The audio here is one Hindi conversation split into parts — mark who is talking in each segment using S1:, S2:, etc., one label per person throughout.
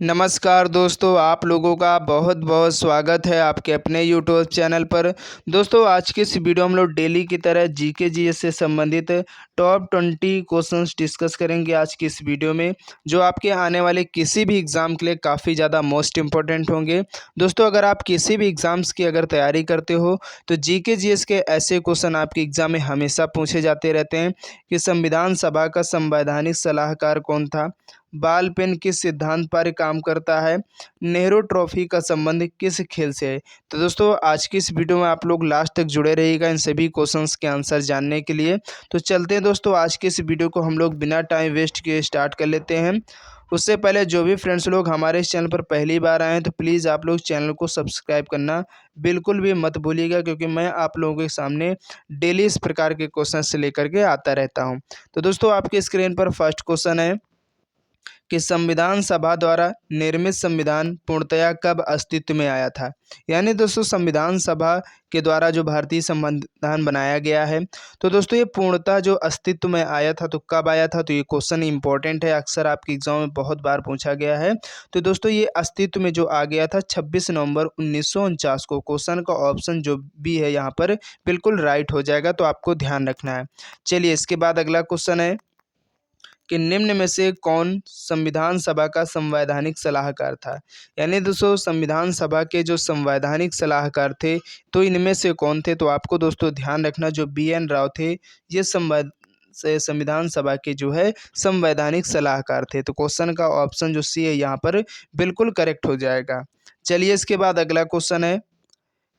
S1: नमस्कार दोस्तों, आप लोगों का बहुत बहुत स्वागत है आपके अपने यूट्यूब चैनल पर। दोस्तों, आज की इस वीडियो में हम लोग डेली की तरह जीके जीएस से संबंधित टॉप 20 क्वेश्चंस डिस्कस करेंगे आज की इस वीडियो में, जो आपके आने वाले किसी भी एग्ज़ाम के लिए काफ़ी ज़्यादा मोस्ट इंपॉर्टेंट होंगे। दोस्तों, अगर आप किसी भी एग्ज़ाम्स की अगर तैयारी करते हो तो जीके जीएस के ऐसे क्वेश्चन आपके एग्ज़ाम में हमेशा पूछे जाते रहते हैं कि संविधान सभा का संवैधानिक सलाहकार कौन था, बॉल पेन किस सिद्धांत पर काम करता है, नेहरू ट्रॉफी का संबंध किस खेल से है। तो दोस्तों, आज की इस वीडियो में आप लोग लास्ट तक जुड़े रहिएगा इन सभी क्वेश्चंस के आंसर जानने के लिए। तो चलते हैं दोस्तों, आज की इस वीडियो को हम लोग बिना टाइम वेस्ट किए स्टार्ट कर लेते हैं। उससे पहले जो भी फ्रेंड्स लोग हमारे इस चैनल पर पहली बार आए हैं तो प्लीज़ आप लोग चैनल को सब्सक्राइब करना बिल्कुल भी मत भूलिएगा, क्योंकि मैं आप लोगों के सामने डेली इस प्रकार के क्वेश्चन से लेकर के आता रहता हूँ। तो दोस्तों, आपके स्क्रीन पर फर्स्ट क्वेश्चन है कि संविधान सभा द्वारा निर्मित संविधान पूर्णतया कब अस्तित्व में आया था। यानी दोस्तों, संविधान सभा के द्वारा जो भारतीय संविधान बनाया गया है, तो दोस्तों ये पूर्णतः जो अस्तित्व में आया था तो कब आया था। तो ये क्वेश्चन इंपॉर्टेंट है, अक्सर आपके एग्जाम में बहुत बार पूछा गया है। तो दोस्तों, ये अस्तित्व में जो आ गया था 26 नवंबर 1949 को। क्वेश्चन का ऑप्शन जो भी है यहाँ पर बिल्कुल राइट हो जाएगा, तो आपको ध्यान रखना है। चलिए, इसके बाद अगला क्वेश्चन है कि निम्न में से कौन संविधान सभा का संवैधानिक सलाहकार था। यानी दोस्तों, संविधान सभा के जो संवैधानिक सलाहकार थे, तो इनमें से कौन थे। तो आपको दोस्तों ध्यान रखना, जो BN राव थे ये संविधान सभा के जो है संवैधानिक सलाहकार थे। तो क्वेश्चन का ऑप्शन जो सी है यहाँ पर बिल्कुल करेक्ट हो जाएगा। चलिए, इसके बाद अगला क्वेश्चन है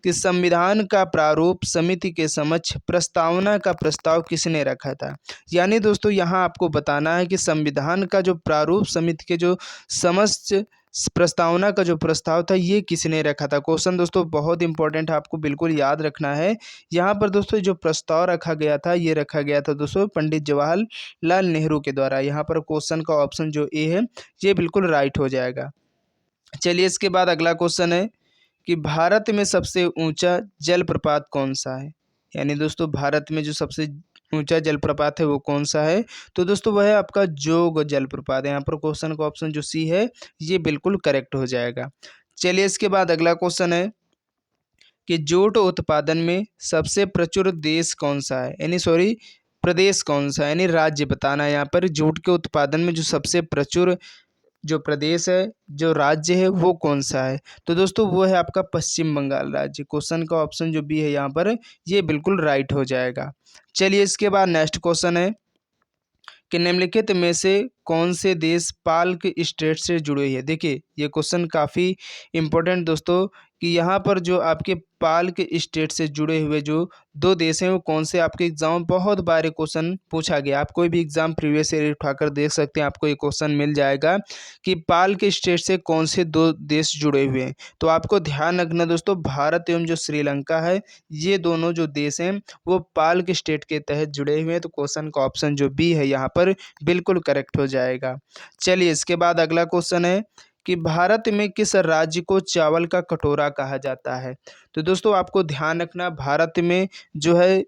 S1: कि संविधान का प्रारूप समिति के समक्ष प्रस्तावना का प्रस्ताव किसने रखा था। यानी दोस्तों, यहाँ आपको बताना है कि संविधान का जो प्रारूप समिति के जो समक्ष प्रस्तावना का जो प्रस्ताव था ये किसने रखा था। क्वेश्चन दोस्तों बहुत इंपॉर्टेंट है, आपको बिल्कुल याद रखना है। यहाँ पर दोस्तों जो प्रस्ताव रखा गया था, ये रखा गया था दोस्तों पंडित जवाहरलाल नेहरू के द्वारा। यहाँ पर क्वेश्चन का ऑप्शन जो ए है ये बिल्कुल राइट हो जाएगा। चलिए, इसके बाद अगला क्वेश्चन है कि भारत में सबसे ऊंचा जलप्रपात कौन सा है। यानी दोस्तों, भारत में जो सबसे ऊंचा जलप्रपात है वो कौन सा है। तो दोस्तों, वह है आपका जोग जलप्रपात है। यहाँ पर क्वेश्चन का ऑप्शन जो सी है ये बिल्कुल करेक्ट हो जाएगा। चलिए, इसके बाद अगला क्वेश्चन है कि जूट उत्पादन में सबसे प्रचुर देश कौन सा है। यानी सॉरी, प्रदेश कौन सा है, यानी राज्य बताना है। यहाँ पर जूट के उत्पादन में जो सबसे प्रचुर जो प्रदेश है, जो राज्य है वो कौन सा है। तो दोस्तों, वो है आपका पश्चिम बंगाल राज्य। क्वेश्चन का ऑप्शन जो बी है यहाँ पर ये बिल्कुल राइट हो जाएगा। चलिए, इसके बाद नेक्स्ट क्वेश्चन है कि निम्नलिखित में से कौन से देश पाल्क स्टेट से जुड़े हुए हैं। देखिए, ये क्वेश्चन काफ़ी इम्पोर्टेंट दोस्तों कि यहाँ पर जो आपके पाल्क स्टेट से जुड़े हुए जो दो देश हैं वो कौन से। आपके एग्जाम में बहुत बार ये क्वेश्चन पूछा गया, आप कोई भी एग्जाम प्रीवियस ईयर उठाकर देख सकते हैं, आपको ये क्वेश्चन मिल जाएगा कि पाल्क स्टेट से कौन से दो देश जुड़े हुए हैं। तो आपको ध्यान रखना दोस्तों, भारत एवं जो श्रीलंका है ये दोनों जो देश हैं वो पाल्क स्टेट के तहत जुड़े हुए हैं। तो क्वेश्चन का ऑप्शन जो बी है यहाँ पर बिल्कुल करेक्ट हो जाएगा। चलिए, इसके बाद अगला क्वेश्चन है कि भारत में किस राज्य को चावल का कटोरा कहा जाता है। तो दोस्तों, आपको ध्यान रखना, भारत में जो है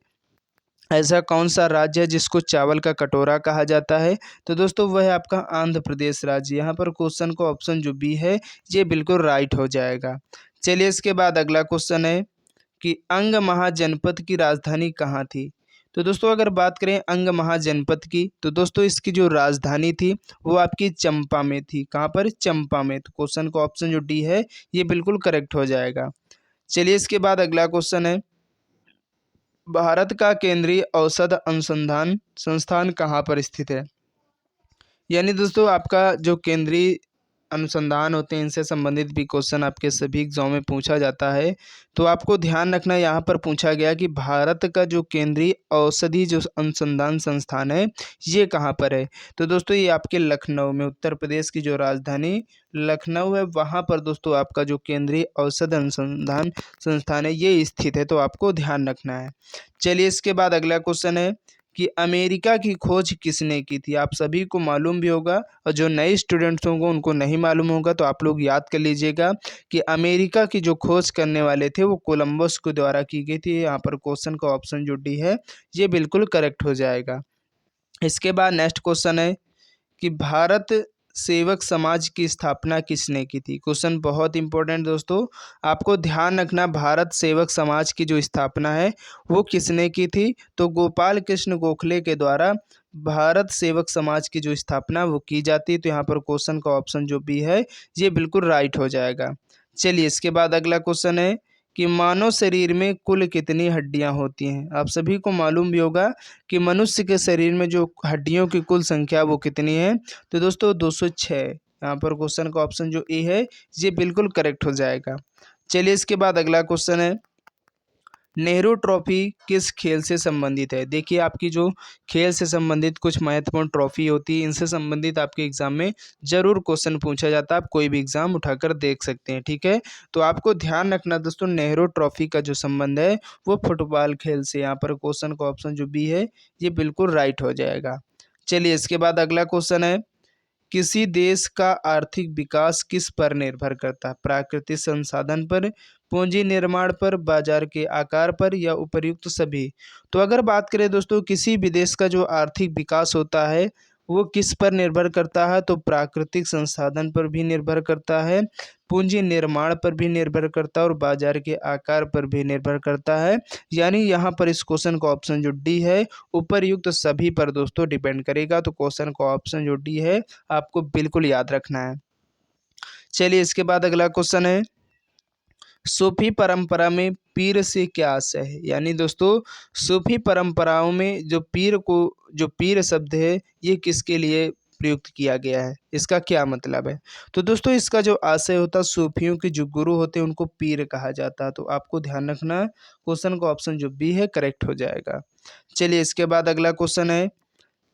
S1: ऐसा कौन सा राज्य है जिसको चावल का कटोरा कहा जाता है। तो दोस्तों, वह है आपका आंध्र प्रदेश राज्य। यहाँ पर क्वेश्चन का ऑप्शन जो बी है ये बिल्कुल राइट हो जाएगा। चलिए, इसके बाद अगला क्वेश्चन है कि अंग महाजनपद की राजधानी कहाँ थी। तो दोस्तों, अगर बात करें अंग महाजनपद की, तो दोस्तों इसकी जो राजधानी थी वो आपकी चंपा में थी। कहाँ पर? चंपा में। तो क्वेश्चन का ऑप्शन जो डी है ये बिल्कुल करेक्ट हो जाएगा। चलिए, इसके बाद अगला क्वेश्चन है भारत का केंद्रीय औषध अनुसंधान संस्थान कहाँ पर स्थित है। यानी दोस्तों, आपका जो केंद्रीय अनुसंधान होते हैं इनसे संबंधित भी क्वेश्चन आपके सभी एग्जाम में पूछा जाता है। तो आपको ध्यान रखना, यहाँ पर पूछा गया कि भारत का जो केंद्रीय औषधि जो अनुसंधान संस्थान है ये कहाँ पर है। तो दोस्तों, ये आपके लखनऊ में, उत्तर प्रदेश की जो राजधानी लखनऊ है वहाँ पर दोस्तों आपका जो केंद्रीय औषध अनुसंधान संस्थान है ये स्थित है। तो आपको ध्यान रखना है। चलिए, इसके बाद अगला क्वेश्चन है कि अमेरिका की खोज किसने की थी। आप सभी को मालूम भी होगा और जो नए स्टूडेंट्स होंगे उनको नहीं मालूम होगा, तो आप लोग याद कर लीजिएगा कि अमेरिका की जो खोज करने वाले थे वो कोलंबस के द्वारा की गई थी। यहाँ पर क्वेश्चन का ऑप्शन जो डी है ये बिल्कुल करेक्ट हो जाएगा। इसके बाद नेक्स्ट क्वेश्चन है कि भारत सेवक समाज की स्थापना किसने की थी। क्वेश्चन बहुत इंपॉर्टेंट दोस्तों, आपको ध्यान रखना, भारत सेवक समाज की जो स्थापना है वो किसने की थी। तो गोपाल कृष्ण गोखले के द्वारा भारत सेवक समाज की जो स्थापना वो की जाती है। तो यहाँ पर क्वेश्चन का ऑप्शन जो बी है ये बिल्कुल राइट हो जाएगा। चलिए इसके बाद अगला क्वेश्चन है कि मानव शरीर में कुल कितनी हड्डियां होती हैं। आप सभी को मालूम भी होगा कि मनुष्य के शरीर में जो हड्डियों की कुल संख्या वो कितनी है। तो दोस्तों 206। यहाँ पर क्वेश्चन का ऑप्शन जो ए है ये बिल्कुल करेक्ट हो जाएगा। चलिए इसके बाद अगला क्वेश्चन है, नेहरू ट्रॉफी किस खेल से संबंधित है। देखिए आपकी जो खेल से संबंधित कुछ महत्वपूर्ण ट्रॉफी होती है, इनसे संबंधित आपके एग्जाम में जरूर क्वेश्चन पूछा जाता है। आप कोई भी एग्जाम उठाकर देख सकते हैं, ठीक है। तो आपको ध्यान रखना दोस्तों, नेहरू ट्रॉफी का जो संबंध है वो फुटबॉल खेल से। यहाँ पर क्वेश्चन का ऑप्शन जो बी है ये बिल्कुल राइट हो जाएगा। चलिए इसके बाद अगला क्वेश्चन है, किसी देश का आर्थिक विकास किस पर निर्भर करता है। प्राकृतिक संसाधन पर, पूंजी निर्माण पर, बाजार के आकार पर या उपर्युक्त सभी। तो अगर बात करें दोस्तों, किसी भी देश का जो आर्थिक विकास होता है वो किस पर निर्भर करता है। तो प्राकृतिक संसाधन पर भी निर्भर करता है, पूंजी निर्माण पर भी निर्भर करता है और बाजार के आकार पर भी निर्भर करता है। यानी यहाँ पर इस क्वेश्चन का ऑप्शन जो डी है उपर्युक्त सभी पर दोस्तों डिपेंड करेगा। तो क्वेश्चन का ऑप्शन जो डी है आपको बिल्कुल याद रखना है। चलिए इसके बाद अगला क्वेश्चन है, सूफी परंपरा में पीर से क्या आशय है। यानी दोस्तों सूफी परंपराओं में जो पीर शब्द है ये किसके लिए प्रयुक्त किया गया है, इसका क्या मतलब है। तो दोस्तों इसका जो आशय होता है, सूफियों के जो गुरु होते हैं उनको पीर कहा जाता है। तो आपको ध्यान रखना, क्वेश्चन का ऑप्शन जो बी है करेक्ट हो जाएगा। चलिए इसके बाद अगला क्वेश्चन है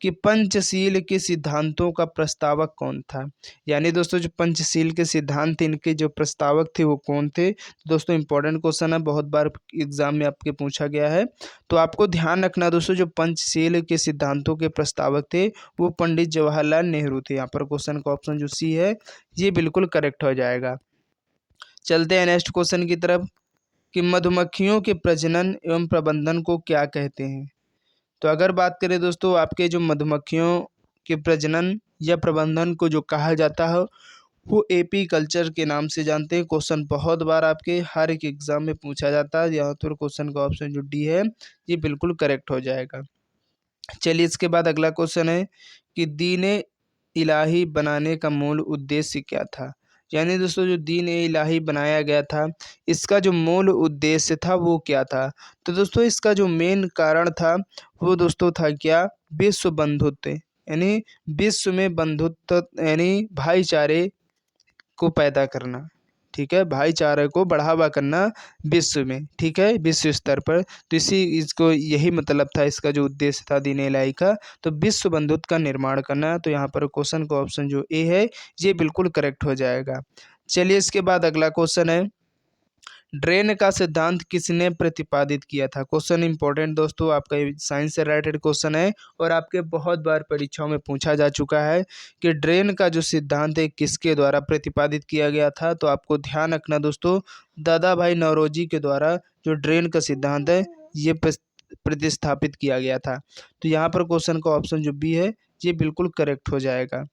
S1: कि पंचशील के सिद्धांतों का प्रस्तावक कौन था। यानी दोस्तों जो पंचशील के सिद्धांत थे इनके जो प्रस्तावक थे वो कौन थे। तो दोस्तों इंपॉर्टेंट क्वेश्चन है, बहुत बार एग्जाम में आपके पूछा गया है। तो आपको ध्यान रखना दोस्तों, जो पंचशील के सिद्धांतों के प्रस्तावक थे वो पंडित जवाहरलाल नेहरू थे। यहाँ पर क्वेश्चन का ऑप्शन जो सी है ये बिल्कुल करेक्ट हो जाएगा। चलते हैं नेक्स्ट क्वेश्चन की तरफ कि मधुमक्खियों के प्रजनन एवं प्रबंधन को क्या कहते हैं। तो अगर बात करें दोस्तों, आपके जो मधुमक्खियों के प्रजनन या प्रबंधन को जो कहा जाता है वो एपी कल्चर के नाम से जानते हैं। क्वेश्चन बहुत बार आपके हर एक एग्जाम में पूछा जाता है। यहाँ पर क्वेश्चन का ऑप्शन जो डी है ये बिल्कुल करेक्ट हो जाएगा। चलिए इसके बाद अगला क्वेश्चन है कि दीन इलाही बनाने का मूल उद्देश्य क्या था। यानी दोस्तों जो दीन इलाही बनाया गया था इसका जो मूल उद्देश्य था वो क्या था। तो दोस्तों इसका जो मेन कारण था वो दोस्तों था क्या, विश्व बंधुत्व। यानी विश्व में बंधुत्व यानी भाईचारे को पैदा करना, ठीक है, भाईचारे को बढ़ावा करना विश्व में, ठीक है, विश्व स्तर पर। तो इसको यही मतलब था, इसका जो उद्देश्य था दीन इलाही का, तो विश्व बंधुत्व का निर्माण करना। तो यहाँ पर क्वेश्चन का ऑप्शन जो ए है ये बिल्कुल करेक्ट हो जाएगा। चलिए इसके बाद अगला क्वेश्चन है, ड्रेन का सिद्धांत किसने प्रतिपादित किया था। क्वेश्चन इंपॉर्टेंट दोस्तों, आपका साइंस से रिलेटेड क्वेश्चन है और आपके बहुत बार परीक्षाओं में पूछा जा चुका है कि ड्रेन का जो सिद्धांत है किसके द्वारा प्रतिपादित किया गया था। तो आपको ध्यान रखना दोस्तों, दादा भाई नौरोजी के द्वारा जो ड्रेन का सिद्धांत है ये प्रतिस्थापित किया गया था। तो यहाँ पर क्वेश्चन का ऑप्शन जो बी है ये बिल्कुल करेक्ट हो जाएगा।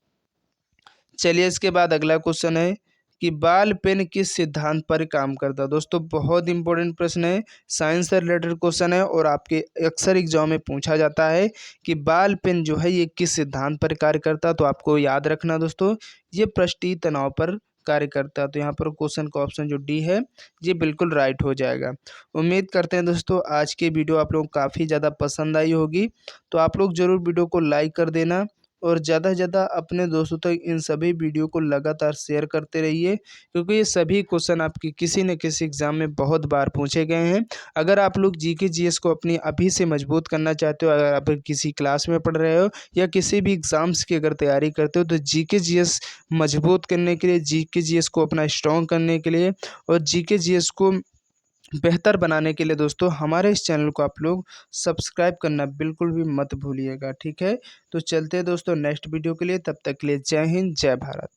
S1: चलिए इसके बाद अगला क्वेश्चन है कि बाल पेन किस सिद्धांत पर काम करता है। दोस्तों बहुत इंपॉर्टेंट प्रश्न है, साइंस से रिलेटेड क्वेश्चन है और आपके अक्सर एग्जाम में पूछा जाता है कि बाल पेन जो है ये किस सिद्धांत पर कार्य करता है। तो आपको याद रखना दोस्तों, ये पृष्ठीय तनाव पर कार्य करता है। तो यहाँ पर क्वेश्चन का ऑप्शन जो डी है ये बिल्कुल राइट हो जाएगा। उम्मीद करते हैं दोस्तों आज की वीडियो आप लोग काफ़ी ज़्यादा पसंद आई होगी। तो आप लोग ज़रूर वीडियो को लाइक कर देना और ज़्यादा से ज़्यादा अपने दोस्तों तक इन सभी वीडियो को लगातार शेयर करते रहिए, क्योंकि ये सभी क्वेश्चन आपके किसी न किसी एग्ज़ाम में बहुत बार पूछे गए हैं। अगर आप लोग जीके जीएस को अपनी अभी से मजबूत करना चाहते हो, अगर आप किसी क्लास में पढ़ रहे हो या किसी भी एग्ज़ाम्स की अगर तैयारी करते हो, तो जीके जीएस मजबूत करने के लिए, जीके जीएस को अपना स्ट्रॉन्ग करने के लिए और जीके जीएस को बेहतर बनाने के लिए दोस्तों हमारे इस चैनल को आप लोग सब्सक्राइब करना बिल्कुल भी मत भूलिएगा, ठीक है। तो चलते हैं दोस्तों नेक्स्ट वीडियो के लिए, तब तक के लिए जय हिंद जय भारत।